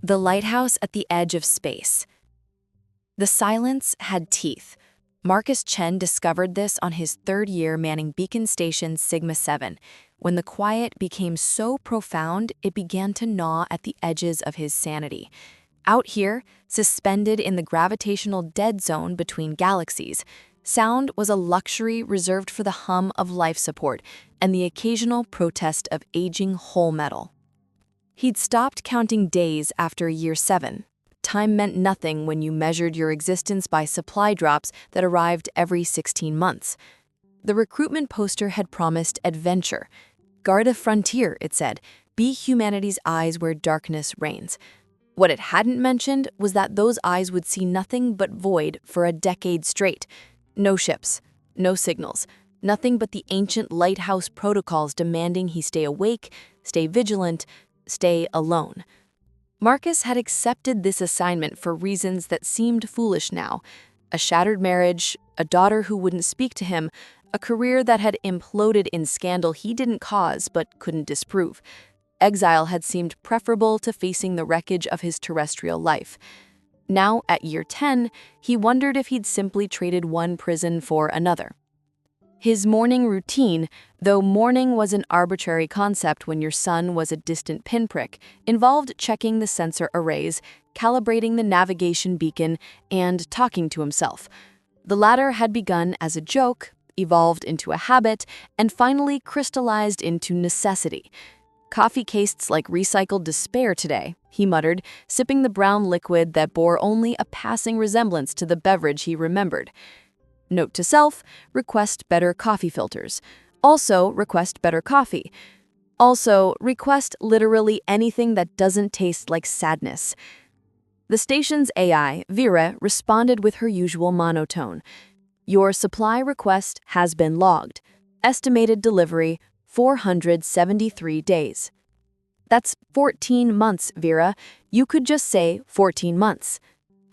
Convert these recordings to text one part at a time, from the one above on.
The lighthouse at the edge of space. The silence had teeth. Marcus Chen discovered this on his third year manning Beacon Station Sigma-7, when the quiet became so profound it began to gnaw at the edges of his sanity. Out here, suspended in the gravitational dead zone between galaxies, sound was a luxury reserved for the hum of life support and the occasional protest of aging whole metal. He'd stopped counting days after year 7. Time meant nothing when you measured your existence by supply drops that arrived every 16 months. The recruitment poster had promised adventure. Guard a frontier, it said. Be humanity's eyes where darkness reigns. What it hadn't mentioned was that those eyes would see nothing but void for a decade straight. No ships, no signals, nothing but the ancient lighthouse protocols demanding he stay awake, stay vigilant, stay alone. Marcus had accepted this assignment for reasons that seemed foolish now. A shattered marriage, a daughter who wouldn't speak to him, a career that had imploded in scandal he didn't cause but couldn't disprove. Exile had seemed preferable to facing the wreckage of his terrestrial life. Now, at year 10, he wondered if he'd simply traded one prison for another. His morning routine, though morning was an arbitrary concept when your sun was a distant pinprick, involved checking the sensor arrays, calibrating the navigation beacon, and talking to himself. The latter had begun as a joke, evolved into a habit, and finally crystallized into necessity. "Coffee tastes like recycled despair today," he muttered, sipping the brown liquid that bore only a passing resemblance to the beverage he remembered. Note to self, request better coffee filters. Also, request better coffee. Also, request literally anything that doesn't taste like sadness. The station's AI, Vera, responded with her usual monotone. Your supply request has been logged. Estimated delivery, 473 days. That's 14 months, Vera. You could just say 14 months.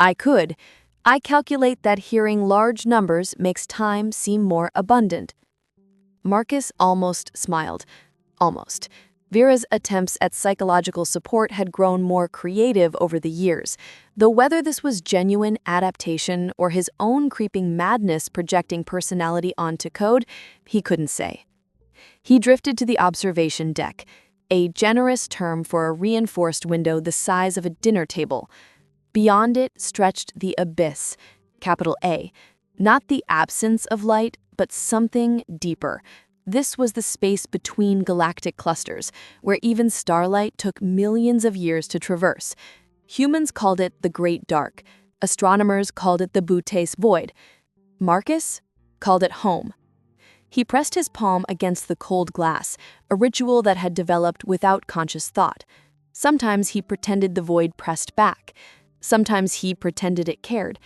I could. I calculate that hearing large numbers makes time seem more abundant. Marcus almost smiled. Almost. Vera's attempts at psychological support had grown more creative over the years, though whether this was genuine adaptation or his own creeping madness projecting personality onto code, he couldn't say. He drifted to the observation deck, a generous term for a reinforced window the size of a dinner table. Beyond it stretched the abyss, capital A, not the absence of light, but something deeper. This was the space between galactic clusters, where even starlight took millions of years to traverse. Humans called it the Great Dark. Astronomers called it the Bouteille's Void. Marcus called it home. He pressed his palm against the cold glass, a ritual that had developed without conscious thought. Sometimes he pretended the void pressed back. Sometimes he pretended it cared.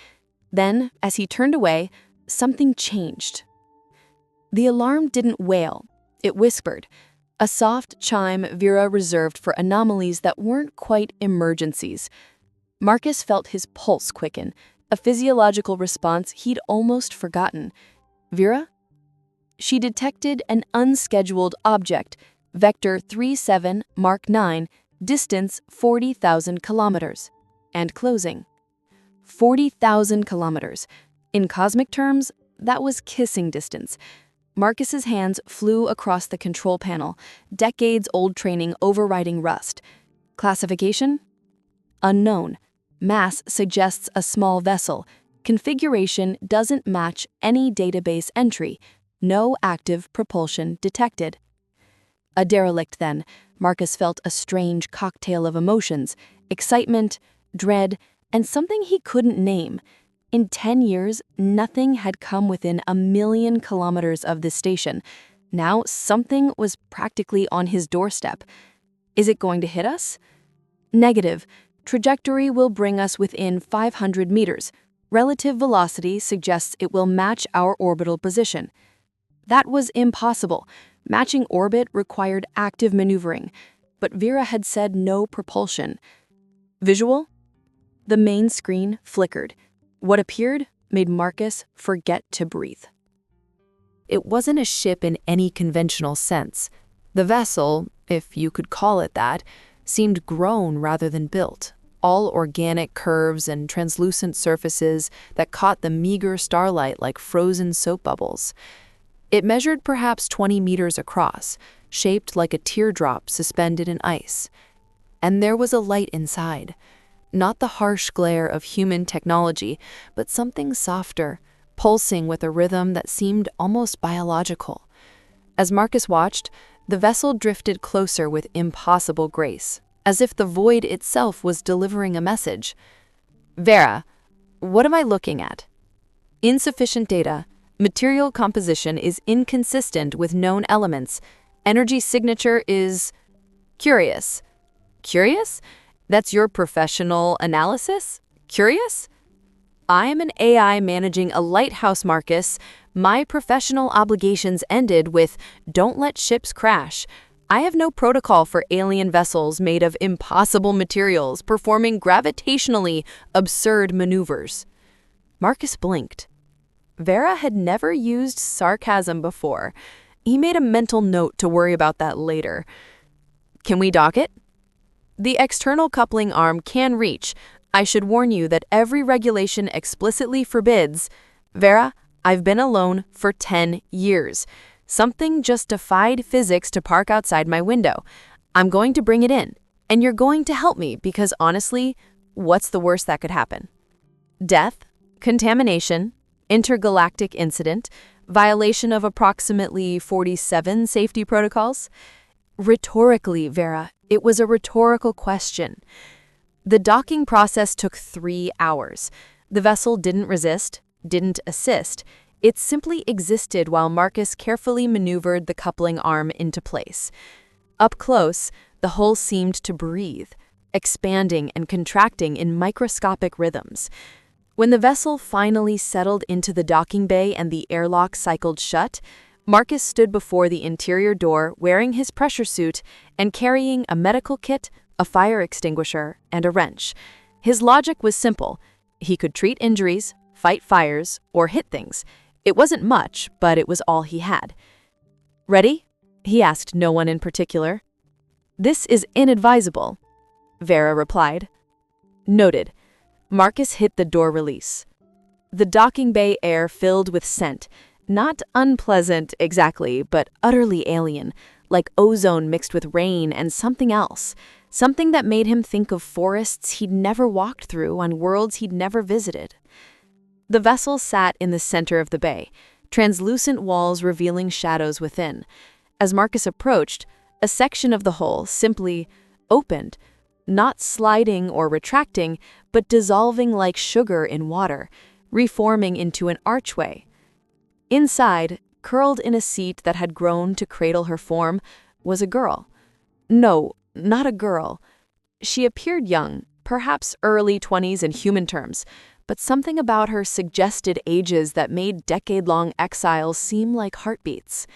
Then, as he turned away, something changed. The alarm didn't wail. It whispered, a soft chime Vera reserved for anomalies that weren't quite emergencies. Marcus felt his pulse quicken, a physiological response he'd almost forgotten. Vera? She detected an unscheduled object, vector 37 Mark 9, distance 40,000 kilometers. And closing. 40,000 kilometers. In cosmic terms, that was kissing distance. Marcus's hands flew across the control panel, decades-old training overriding rust. Classification? Unknown. Mass suggests a small vessel. Configuration doesn't match any database entry. No active propulsion detected. A derelict then. Marcus felt a strange cocktail of emotions, excitement, dread, and something he couldn't name. In 10 years, nothing had come within 1,000,000 kilometers of this station. Now something was practically on his doorstep. Is it going to hit us? Negative. Trajectory will bring us within 500 meters. Relative velocity suggests it will match our orbital position. That was impossible. Matching orbit required active maneuvering, but Vera had said no propulsion. Visual? The main screen flickered. What appeared made Marcus forget to breathe. It wasn't a ship in any conventional sense. The vessel, if you could call it that, seemed grown rather than built, all organic curves and translucent surfaces that caught the meager starlight like frozen soap bubbles. It measured perhaps 20 meters across, shaped like a teardrop suspended in ice. And there was a light inside. Not the harsh glare of human technology, but something softer, pulsing with a rhythm that seemed almost biological. As Marcus watched, the vessel drifted closer with impossible grace, as if the void itself was delivering a message. "Vera, what am I looking at? Insufficient data. Material composition is inconsistent with known elements. Energy signature is curious." Curious? That's your professional analysis? Curious? I am an AI managing a lighthouse, Marcus. My professional obligations ended with "don't let ships crash." I have no protocol for alien vessels made of impossible materials performing gravitationally absurd maneuvers. Marcus blinked. Vera had never used sarcasm before. He made a mental note to worry about that later. "Can we dock it?" "The external coupling arm can reach. I should warn you that every regulation explicitly forbids." "Vera, I've been alone for 10 years. Something just defied physics to park outside my window. I'm going to bring it in, and you're going to help me because honestly, what's the worst that could happen? Death, contamination, intergalactic incident, violation of approximately 47 safety protocols?" Rhetorically, Vera, it was a rhetorical question. The docking process took 3 hours. The vessel didn't resist, didn't assist. It simply existed while Marcus carefully maneuvered the coupling arm into place. Up close, the hull seemed to breathe, expanding and contracting in microscopic rhythms. When the vessel finally settled into the docking bay and the airlock cycled shut, Marcus stood before the interior door wearing his pressure suit and carrying a medical kit, a fire extinguisher, and a wrench. His logic was simple. He could treat injuries, fight fires, or hit things. It wasn't much, but it was all he had. "Ready?" he asked no one in particular. "This is inadvisable," Vera replied. Noted. Marcus hit the door release. The docking bay air filled with scent, not unpleasant exactly, but utterly alien, like ozone mixed with rain and something else, something that made him think of forests he'd never walked through on worlds he'd never visited. The vessel sat in the center of the bay, translucent walls revealing shadows within. As Marcus approached, a section of the hull simply opened, not sliding or retracting, but dissolving like sugar in water, reforming into an archway. Inside, curled in a seat that had grown to cradle her form, was a girl. No, not a girl. She appeared young, perhaps early 20s in human terms, but something about her suggested ages that made decade-long exiles seem like heartbeats.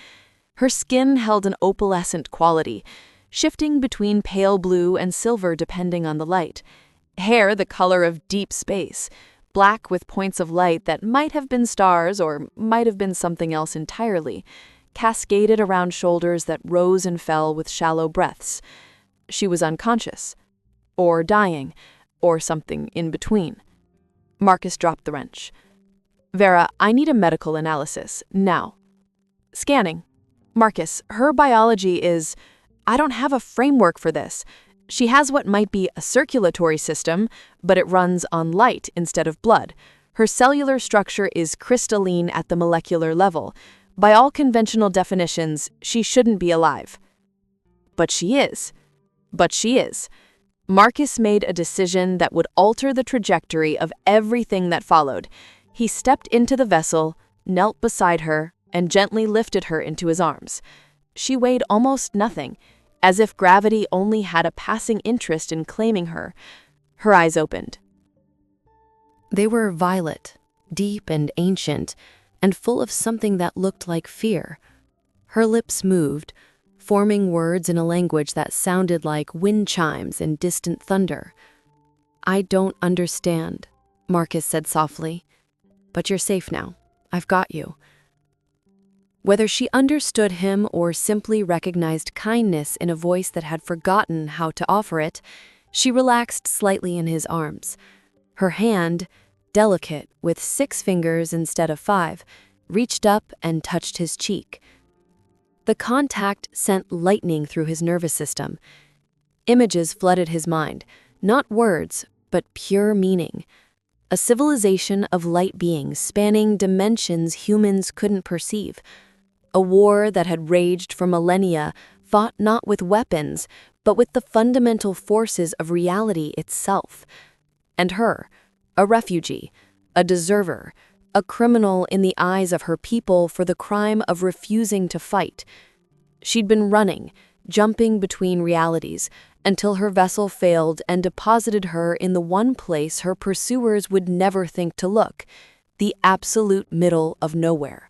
Her skin held an opalescent quality, shifting between pale blue and silver depending on the light. Hair the color of deep space, black with points of light that might have been stars or might have been something else entirely, cascaded around shoulders that rose and fell with shallow breaths. She was unconscious, or dying, or something in between. Marcus dropped the wrench. "Vera, I need a medical analysis, now." "Scanning. Marcus, her biology is... I don't have a framework for this. She has what might be a circulatory system, but it runs on light instead of blood. Her cellular structure is crystalline at the molecular level. By all conventional definitions, she shouldn't be alive." "But she is. But she is." Marcus made a decision that would alter the trajectory of everything that followed. He stepped into the vessel, knelt beside her, and gently lifted her into his arms. She weighed almost nothing, as if gravity only had a passing interest in claiming her. Her eyes opened. They were violet, deep and ancient, and full of something that looked like fear. Her lips moved, forming words in a language that sounded like wind chimes and distant thunder. "I don't understand," Marcus said softly. "But you're safe now. I've got you." Whether she understood him or simply recognized kindness in a voice that had forgotten how to offer it, She relaxed slightly in his arms. Her hand, delicate with 6 fingers instead of 5, reached up and touched his cheek. The contact sent lightning through his nervous system. Images flooded his mind, not words, but pure meaning. A civilization of light beings spanning dimensions humans couldn't perceive. A war that had raged for millennia, fought not with weapons, but with the fundamental forces of reality itself. And her, a refugee, a deserter, a criminal in the eyes of her people for the crime of refusing to fight. She'd been running, jumping between realities, until her vessel failed and deposited her in the one place her pursuers would never think to look, the absolute middle of nowhere.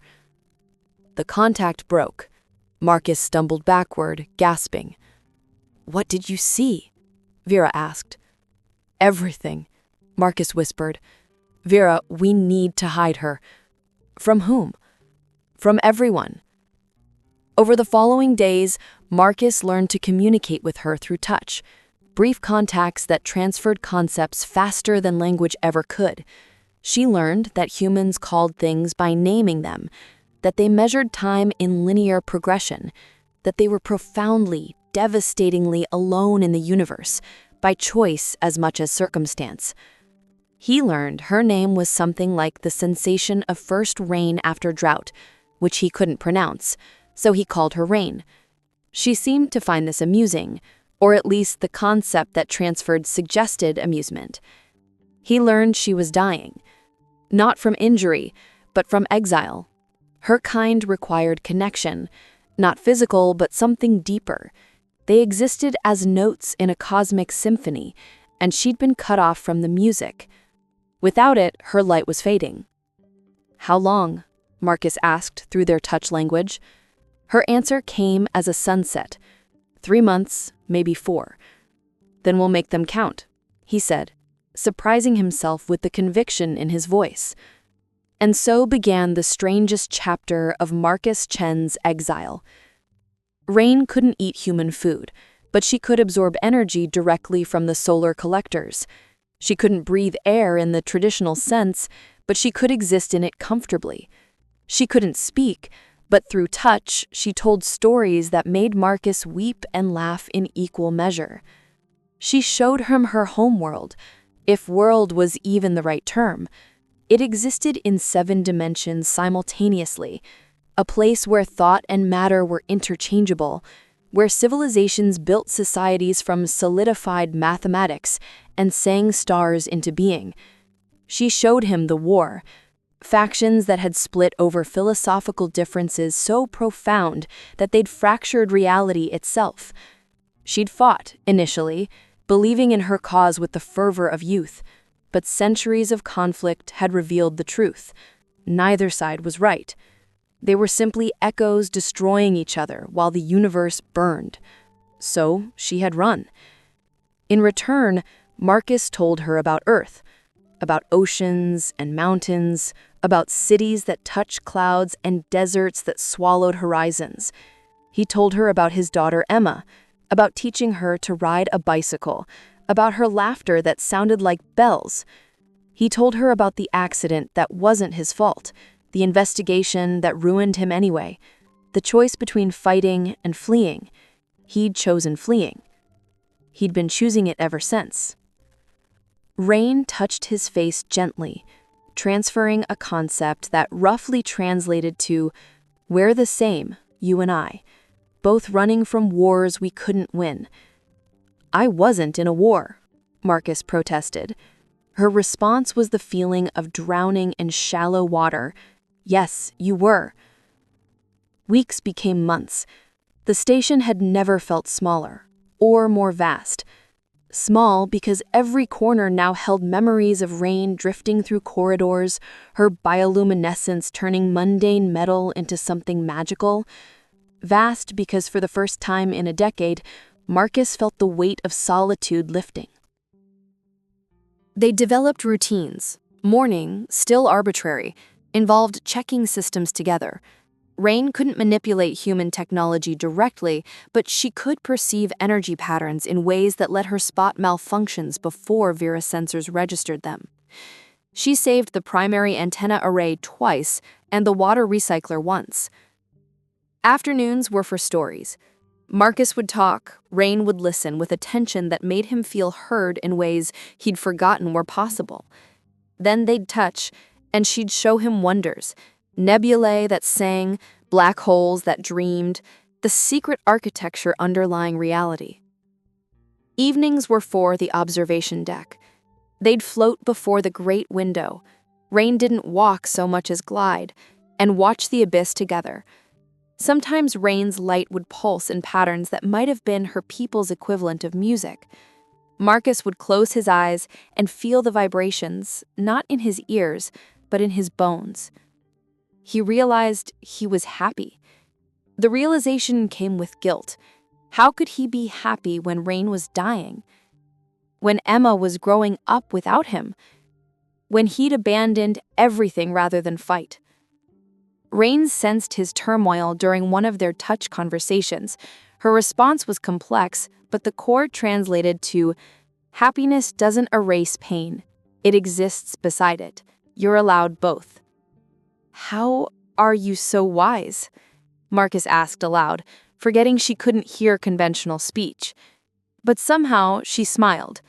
The contact broke. Marcus stumbled backward, gasping. "What did you see?" Vera asked. "Everything," Marcus whispered. "Vera, we need to hide her." "From whom?" "From everyone." Over the following days, Marcus learned to communicate with her through touch, brief contacts that transferred concepts faster than language ever could. She learned that humans called things by naming them, that they measured time in linear progression, that they were profoundly, devastatingly alone in the universe, by choice as much as circumstance. He learned her name was something like the sensation of first rain after drought, which he couldn't pronounce, so he called her Rain. She seemed to find this amusing, or at least the concept that transferred suggested amusement. He learned she was dying, not from injury, but from exile. Her kind required connection, not physical, but something deeper. They existed as notes in a cosmic symphony, and she'd been cut off from the music. Without it, her light was fading. "How long?" Marcus asked through their touch language. Her answer came as a sunset. 3 months, maybe 4. "Then we'll make them count," he said, surprising himself with the conviction in his voice. And so began the strangest chapter of Marcus Chen's exile. Rain couldn't eat human food, but she could absorb energy directly from the solar collectors. She couldn't breathe air in the traditional sense, but she could exist in it comfortably. She couldn't speak, but through touch, she told stories that made Marcus weep and laugh in equal measure. She showed him her homeworld, if world was even the right term. It existed in 7 dimensions simultaneously, a place where thought and matter were interchangeable, where civilizations built societies from solidified mathematics and sang stars into being. She showed him the war, factions that had split over philosophical differences so profound that they'd fractured reality itself. She'd fought, initially, believing in her cause with the fervor of youth, but centuries of conflict had revealed the truth. Neither side was right. They were simply echoes destroying each other while the universe burned. So she had run. In return, Marcus told her about Earth, about oceans and mountains, about cities that touched clouds and deserts that swallowed horizons. He told her about his daughter Emma, about teaching her to ride a bicycle, about her laughter that sounded like bells. He told her about the accident that wasn't his fault, the investigation that ruined him anyway, the choice between fighting and fleeing. He'd chosen fleeing. He'd been choosing it ever since. Rain touched his face gently, transferring a concept that roughly translated to, "We're the same, you and I, both running from wars we couldn't win." "I wasn't in a war," Marcus protested. Her response was the feeling of drowning in shallow water. "Yes, you were." Weeks became months. The station had never felt smaller, or more vast. Small because every corner now held memories of Rain drifting through corridors, her bioluminescence turning mundane metal into something magical. Vast because for the first time in a decade, Marcus felt the weight of solitude lifting. They developed routines. Morning, still arbitrary, involved checking systems together. Rain couldn't manipulate human technology directly, but she could perceive energy patterns in ways that let her spot malfunctions before Vera's sensors registered them. She saved the primary antenna array twice and the water recycler once. Afternoons were for stories. Marcus would talk, Rain would listen with attention that made him feel heard in ways he'd forgotten were possible. Then they'd touch, and she'd show him wonders, nebulae that sang, black holes that dreamed, the secret architecture underlying reality. Evenings were for the observation deck. They'd float before the great window. Rain didn't walk so much as glide, and watch the abyss together. Sometimes Rain's light would pulse in patterns that might have been her people's equivalent of music. Marcus would close his eyes and feel the vibrations, not in his ears, but in his bones. He realized he was happy. The realization came with guilt. How could he be happy when Rain was dying? When Emma was growing up without him? When he'd abandoned everything rather than fight? Rain sensed his turmoil during one of their touch conversations. Her response was complex, but the core translated to, "Happiness doesn't erase pain. It exists beside it. You're allowed both." "How are you so wise?" Marcus asked aloud, forgetting she couldn't hear conventional speech. But somehow she smiled.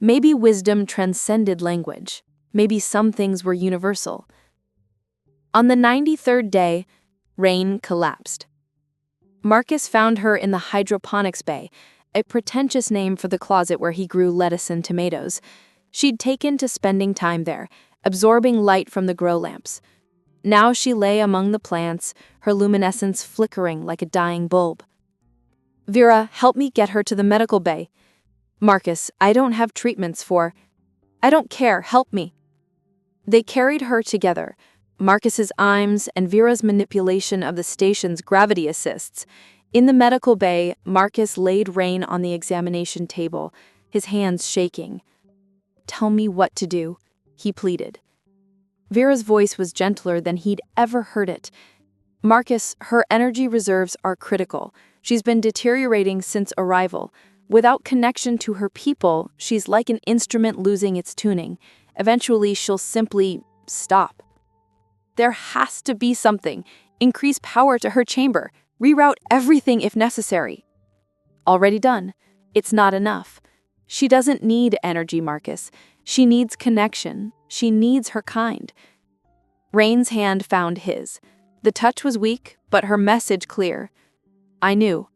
Maybe wisdom transcended language. Maybe some things were universal. On the 93rd day, Rain collapsed. Marcus found her in the hydroponics bay, a pretentious name for the closet where he grew lettuce and tomatoes. She'd taken to spending time there, absorbing light from the grow lamps. Now she lay among the plants, her luminescence flickering like a dying bulb. "Vera, help me get her to the medical bay." "Marcus, I don't have treatments for—" "I don't care, help me." They carried her together, Marcus's arms and Vera's manipulation of the station's gravity assists. In the medical bay, Marcus laid Rain on the examination table, his hands shaking. "Tell me what to do," he pleaded. Vera's voice was gentler than he'd ever heard it. "Marcus, her energy reserves are critical. She's been deteriorating since arrival. Without connection to her people, she's like an instrument losing its tuning. Eventually, she'll simply stop. There has to be something. Increase power to her chamber. Reroute everything if necessary." "Already done. It's not enough. She doesn't need energy, Marcus. She needs connection. She needs her kind." Rain's hand found his. The touch was weak, but her message clear. "I knew.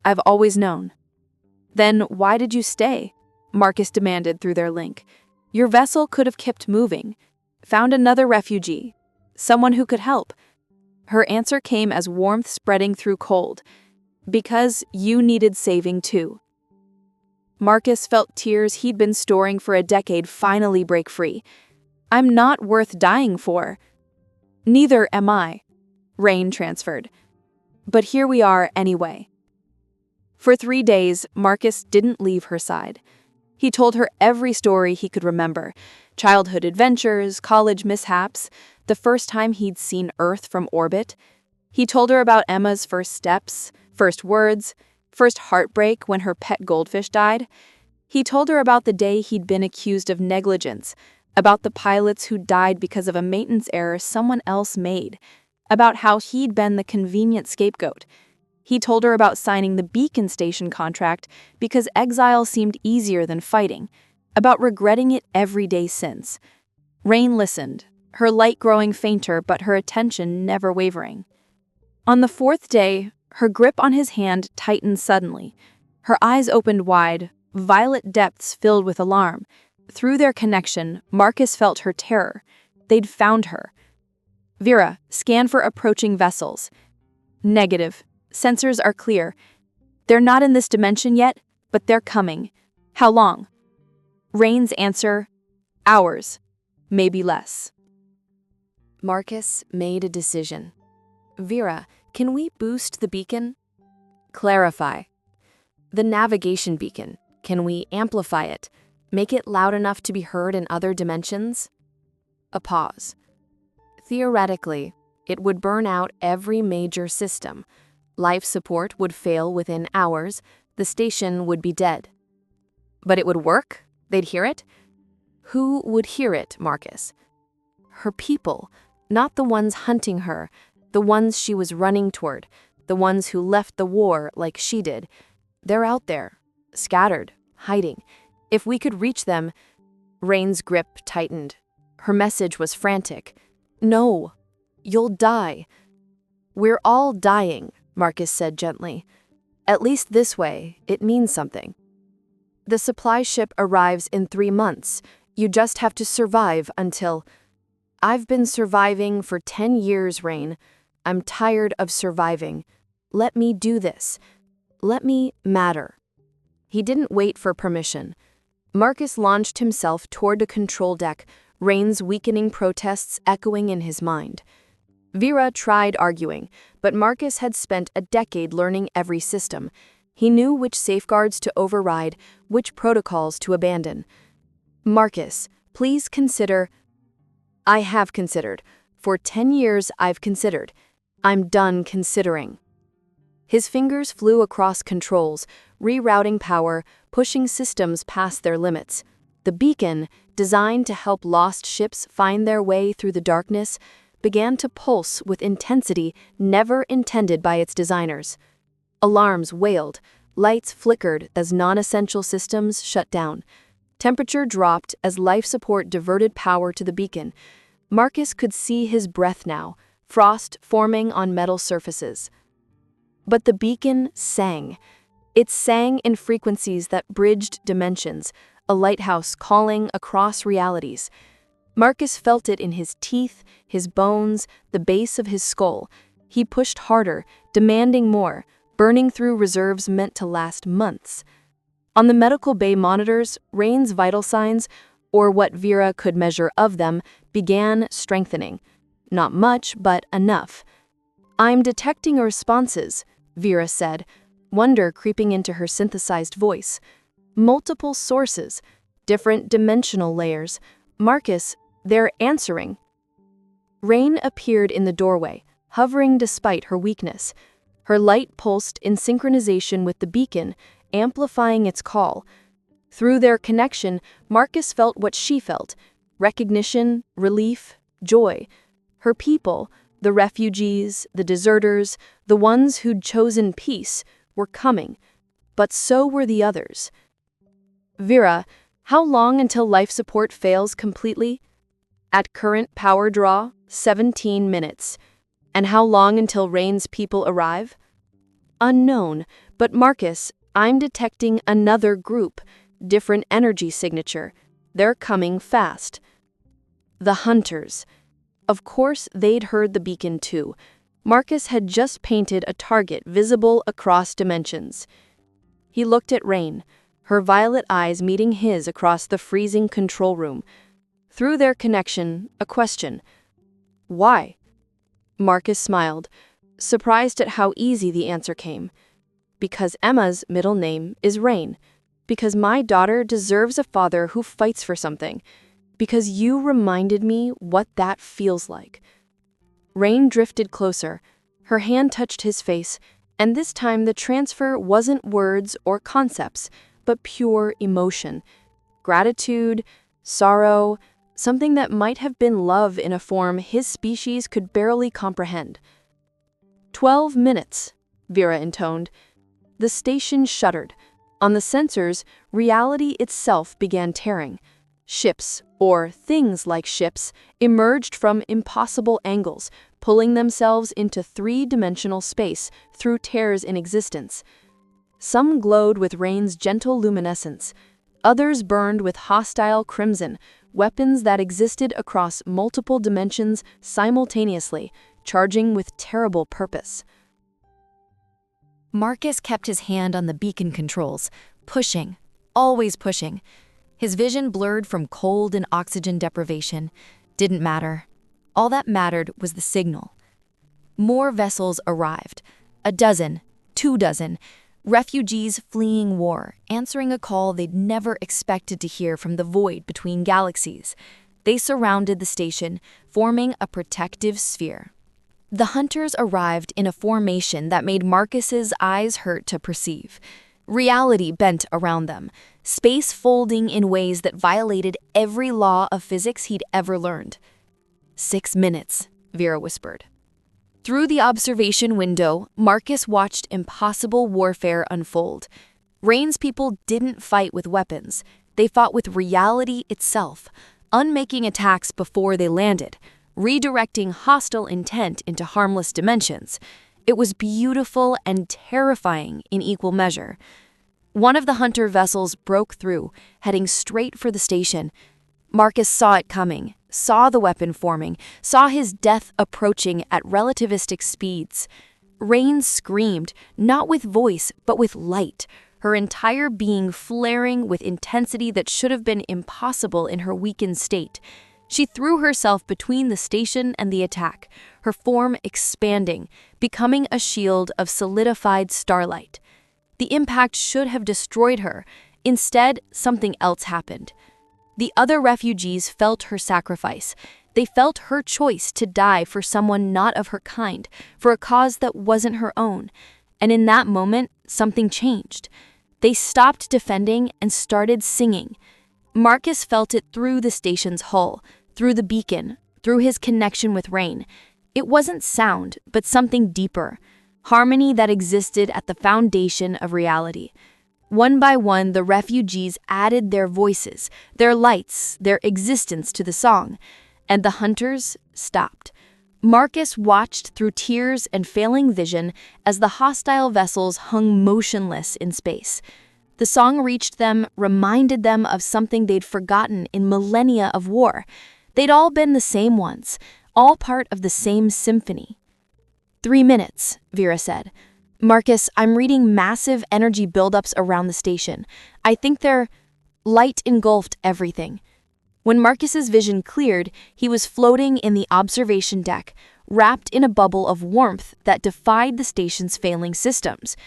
I've always known." "Then why did you stay?" Marcus demanded through their link. "Your vessel could have kept moving. Found another refugee. Someone who could help." Her answer came as warmth spreading through cold. "Because you needed saving too." Marcus felt tears he'd been storing for a decade finally break free. "I'm not worth dying for." "Neither am I." Rain transferred. "But here we are anyway." For 3 days, Marcus didn't leave her side. He told her every story he could remember. Childhood adventures, college mishaps, the first time he'd seen Earth from orbit. He told her about Emma's first steps, first words, first heartbreak when her pet goldfish died. He told her about the day he'd been accused of negligence, about the pilots who died because of a maintenance error someone else made, about how he'd been the convenient scapegoat. He told her about signing the beacon station contract because exile seemed easier than fighting, about regretting it every day since. Rain listened, her light growing fainter but her attention never wavering. On the 4th day, her grip on his hand tightened suddenly. Her eyes opened wide, violet depths filled with alarm. Through their connection, Marcus felt her terror. They'd found her. "Vera, scan for approaching vessels." "Negative. Sensors are clear. They're not in this dimension yet, but they're coming." "How long?" Rain's answer, "Hours. Maybe less." Marcus made a decision. "Vera, can we boost the beacon?" "Clarify." "The navigation beacon. Can we amplify it? Make it loud enough to be heard in other dimensions?" A pause. "Theoretically, It would burn out every major system. Life support would fail within hours. The station would be dead. But it would work? They'd hear it? Who would hear it, Marcus? Her people, not the ones hunting her, the ones she was running toward, the ones who left the war like she did. They're out there, scattered, hiding. If we could reach them. Rain's grip tightened. Her message was frantic. No, you'll die. We're all dying, Marcus said gently. At least this way, it means something. The supply ship arrives in 3 months. You just have to survive until... I've been surviving for 10 years, Rain. I'm tired of surviving. Let me do this. Let me matter. He didn't wait for permission. Marcus launched himself toward the control deck, Rain's weakening protests echoing in his mind. Vera tried arguing, but Marcus had spent a decade learning every system. He knew which safeguards to override, which protocols to abandon. Marcus, please consider... I have considered. For 10 years I've considered. I'm done considering. His fingers flew across controls, rerouting power, pushing systems past their limits. The beacon, designed to help lost ships find their way through the darkness, began to pulse with intensity never intended by its designers. Alarms wailed, lights flickered as non-essential systems shut down. Temperature dropped as life support diverted power to the beacon. Marcus could see his breath now, frost forming on metal surfaces. But the beacon sang. It sang in frequencies that bridged dimensions, a lighthouse calling across realities. Marcus felt it in his teeth, his bones, the base of his skull. He pushed harder, demanding more, burning through reserves meant to last months. On the medical bay monitors, Rain's vital signs, or what Vera could measure of them, began strengthening. Not much, but enough. I'm detecting responses, Vera said, wonder creeping into her synthesized voice. Multiple sources, different dimensional layers. Marcus, they're answering. Rain appeared in the doorway, hovering despite her weakness. Her light pulsed in synchronization with the beacon, amplifying its call. Through their connection, Marcus felt what she felt: recognition, relief, joy. Her people, the refugees, the deserters, the ones who'd chosen peace, were coming. But so were the others. Vera, how long until life support fails completely? At current power draw, 17 minutes. And how long until Rain's people arrive? Unknown, but Marcus, I'm detecting another group, different energy signature. They're coming fast. The hunters. Of course, they'd heard the beacon too. Marcus had just painted a target visible across dimensions. He looked at Rain, her violet eyes meeting his across the freezing control room. Through their connection, a question. Why? Marcus smiled, surprised at how easy the answer came. Because Emma's middle name is Rain. Because my daughter deserves a father who fights for something. Because you reminded me what that feels like. Rain drifted closer. Her hand touched his face, and this time the transfer wasn't words or concepts, but pure emotion. Gratitude, sorrow, something that might have been love in a form his species could barely comprehend. 12 minutes, Vera intoned. The station shuddered. On the sensors, reality itself began tearing. Ships, or things like ships, emerged from impossible angles, pulling themselves into three-dimensional space through tears in existence. Some glowed with Rain's gentle luminescence. Others burned with hostile crimson, weapons that existed across multiple dimensions simultaneously, charging with terrible purpose. Marcus kept his hand on the beacon controls, pushing, always pushing. His vision blurred from cold and oxygen deprivation. Didn't matter. All that mattered was the signal. More vessels arrived. 12, 24, refugees fleeing war, answering a call they'd never expected to hear from the void between galaxies. They surrounded the station, forming a protective sphere. The hunters arrived in a formation that made Marcus's eyes hurt to perceive. Reality bent around them, space folding in ways that violated every law of physics he'd ever learned. 6 minutes, Vera whispered. Through the observation window, Marcus watched impossible warfare unfold. Rain's people didn't fight with weapons. They fought with reality itself, unmaking attacks before they landed, redirecting hostile intent into harmless dimensions. It was beautiful and terrifying in equal measure. One of the hunter vessels broke through, heading straight for the station. Marcus saw it coming, saw the weapon forming, saw his death approaching at relativistic speeds. Rain screamed, not with voice, but with light, her entire being flaring with intensity that should have been impossible in her weakened state. She threw herself between the station and the attack, her form expanding, becoming a shield of solidified starlight. The impact should have destroyed her. Instead, something else happened. The other refugees felt her sacrifice. They felt her choice to die for someone not of her kind, for a cause that wasn't her own. And in that moment, something changed. They stopped defending and started singing. Marcus felt it through the station's hull, through the beacon, through his connection with Rain. It wasn't sound, but something deeper. Harmony that existed at the foundation of reality. One by one, the refugees added their voices, their lights, their existence to the song, and the hunters stopped. Marcus watched through tears and failing vision as the hostile vessels hung motionless in space. The song reached them, reminded them of something they'd forgotten in millennia of war. They'd all been the same once, all part of the same symphony. 3 minutes, Vera said. Marcus, I'm reading massive energy buildups around the station. I think they're... Light engulfed everything. When Marcus's vision cleared, he was floating in the observation deck, wrapped in a bubble of warmth that defied the station's failing systems.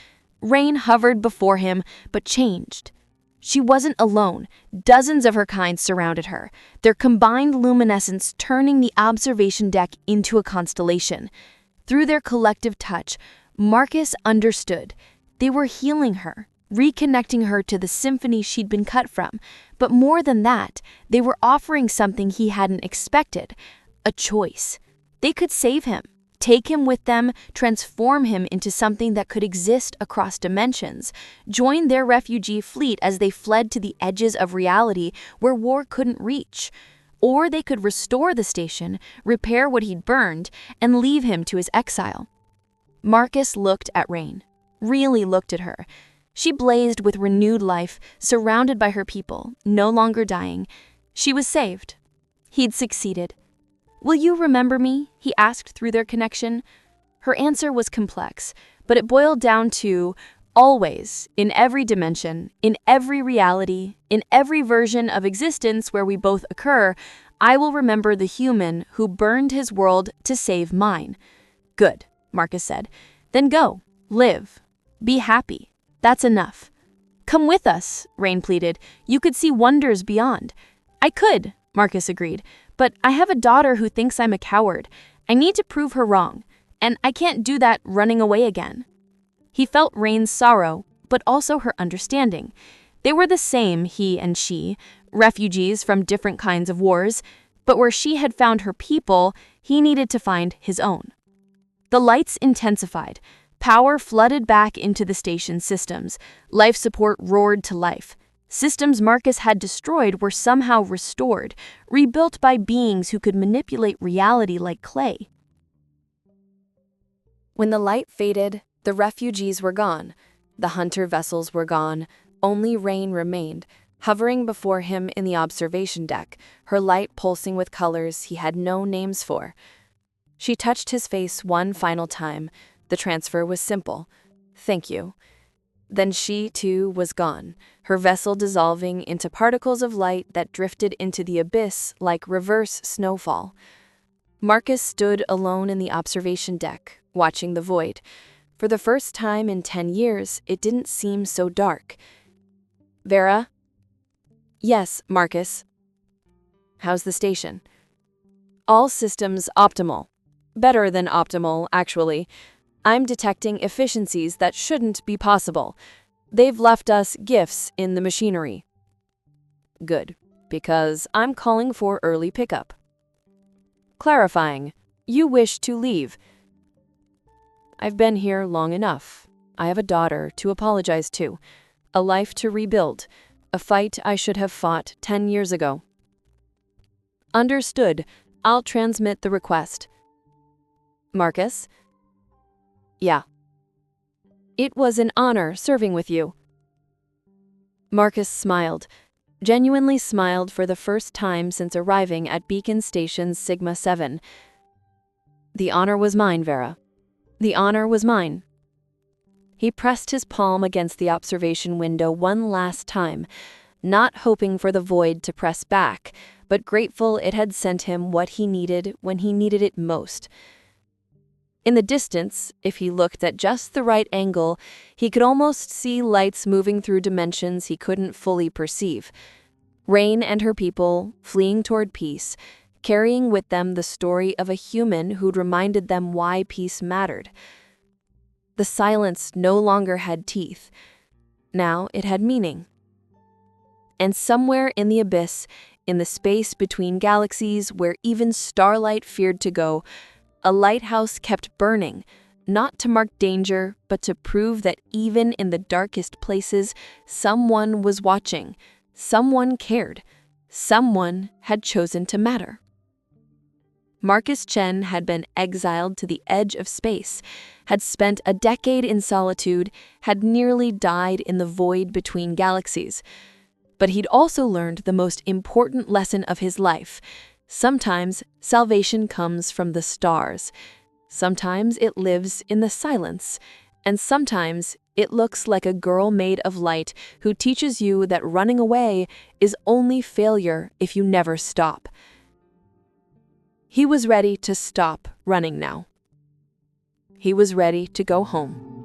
Rain hovered before him, but changed. She wasn't alone. Dozens of her kind surrounded her, their combined luminescence turning the observation deck into a constellation. Through their collective touch, Marcus understood. They were healing her, reconnecting her to the symphony she'd been cut from. But more than that, they were offering something he hadn't expected, a choice. They could save him, take him with them, transform him into something that could exist across dimensions, join their refugee fleet as they fled to the edges of reality where war couldn't reach. Or they could restore the station, repair what he'd burned, and leave him to his exile. Marcus looked at Rain, really looked at her. She blazed with renewed life, surrounded by her people, no longer dying. She was saved. He'd succeeded. Will you remember me? He asked through their connection. Her answer was complex, but it boiled down to always, in every dimension, in every reality, in every version of existence where we both occur, I will remember the human who burned his world to save mine. Good, Marcus said. Then go, live, be happy. That's enough. Come with us, Rain pleaded. You could see wonders beyond. I could, Marcus agreed, but I have a daughter who thinks I'm a coward. I need to prove her wrong, and I can't do that running away again. He felt Rain's sorrow, but also her understanding. They were the same, he and she, refugees from different kinds of wars, but where she had found her people, he needed to find his own. The lights intensified. Power flooded back into the station's systems. Life support roared to life. Systems Marcus had destroyed were somehow restored, rebuilt by beings who could manipulate reality like clay. When the light faded, the refugees were gone. The hunter vessels were gone. Only Rain remained, hovering before him in the observation deck, her light pulsing with colors he had no names for. She touched his face one final time. The transfer was simple. Thank you. Then she, too, was gone, her vessel dissolving into particles of light that drifted into the abyss like reverse snowfall. Marcus stood alone in the observation deck, watching the void. For the first time in 10 years, it didn't seem so dark. Vera? Yes, Marcus. How's the station? All systems optimal. Better than optimal, actually. I'm detecting efficiencies that shouldn't be possible. They've left us gifts in the machinery. Good, because I'm calling for early pickup. Clarifying. You wish to leave. I've been here long enough. I have a daughter to apologize to, a life to rebuild, a fight I should have fought 10 years ago. Understood. I'll transmit the request. Marcus? Yeah. It was an honor serving with you. Marcus smiled, genuinely smiled for the first time since arriving at Beacon Station Sigma 7. The honor was mine, Vera. The honor was mine. He pressed his palm against the observation window one last time, not hoping for the void to press back, but grateful it had sent him what he needed when he needed it most. In the distance, if he looked at just the right angle, he could almost see lights moving through dimensions he couldn't fully perceive. Rain and her people, fleeing toward peace, carrying with them the story of a human who'd reminded them why peace mattered. The silence no longer had teeth. Now it had meaning. And somewhere in the abyss, in the space between galaxies where even starlight feared to go, a lighthouse kept burning, not to mark danger, but to prove that even in the darkest places, someone was watching, someone cared, someone had chosen to matter. Marcus Chen had been exiled to the edge of space, had spent a decade in solitude, had nearly died in the void between galaxies. But he'd also learned the most important lesson of his life. Sometimes salvation comes from the stars. Sometimes it lives in the silence. And sometimes it looks like a girl made of light who teaches you that running away is only failure if you never stop. He was ready to stop running now. He was ready to go home.